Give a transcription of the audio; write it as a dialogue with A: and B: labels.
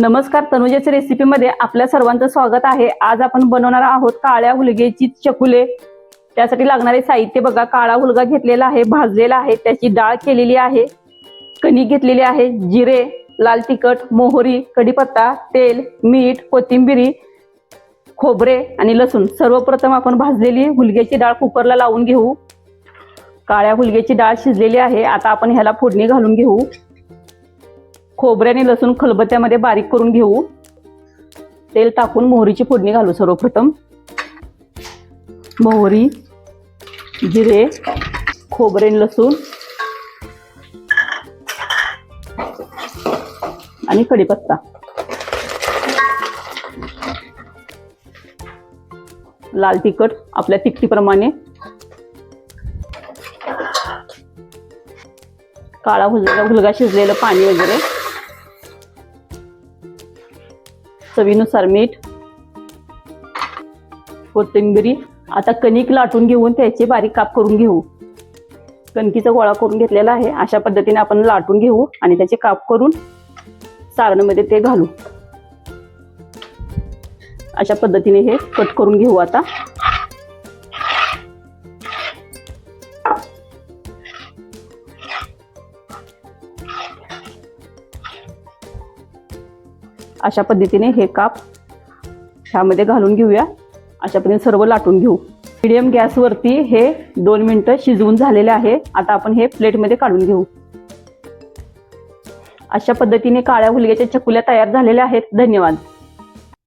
A: नमस्कार, तनुजाच्या रेसिपीमध्ये आपल्या सर्वांचं स्वागत आहे। आज आपण बनवणार आहोत काळ्या हुलग्याची चकुले। त्यासाठी लागणारे साहित्य बघा। काळा हुलगा घेतलेला आहे, भाजलेला आहे, त्याची डाळ केलेली आहे, कणिक घेतलेली आहे, जिरे, लाल तिखट, मोहरी, कढीपत्ता, तेल, मीठ, कोथिंबीर, खोबरे आणि लसूण। सर्वप्रथम आपण भाजलेली हुलग्याची डाळ कुकरला लावून घेऊ। काळ्या हुलग्याची डाळ शिजलेली आहे। आता आपण ह्याला फोडणी घालून घेऊ। खोबरे आणि लसूण खलबत्त्यामध्ये बारीक करून घेऊ। तेल टाकून मोहरीची फोडणी घालू। सर्वप्रथम मोहरी, जिरे, खोबरे आणि लसूण आणि कढीपत्ता। लाल तिखट आपल्या तिखटीप्रमाणे, काळा हुलगा शिजलेलं पाणी वगैरे, चवीनुसार मीठ, कोथिंबीर। आता कणिक लाटून घेऊन त्याचे बारीक काप करून घेऊ। कणकीचा गोळा करून घेतलेला आहे। अशा पद्धतीने आपण लाटून घेऊ आणि त्याचे काप करून सारणमध्ये ते घालू। अशा पद्धतीने हे कट करून घेऊ। आता अशा पद्धतीने हे काप ह्यामध्ये घालून घेऊया। अशा पद्धतीने सर्व लाटून घेऊ। मीडियम गॅसवरती हे 2 मिनिटं शिजवून झालेले आहे। आता आपण हे प्लेटमध्ये काढून घेऊ। अशा पद्धतीने काळ्या हुलग्याच्या चकुल्या तयार झालेल्या आहेत। धन्यवाद।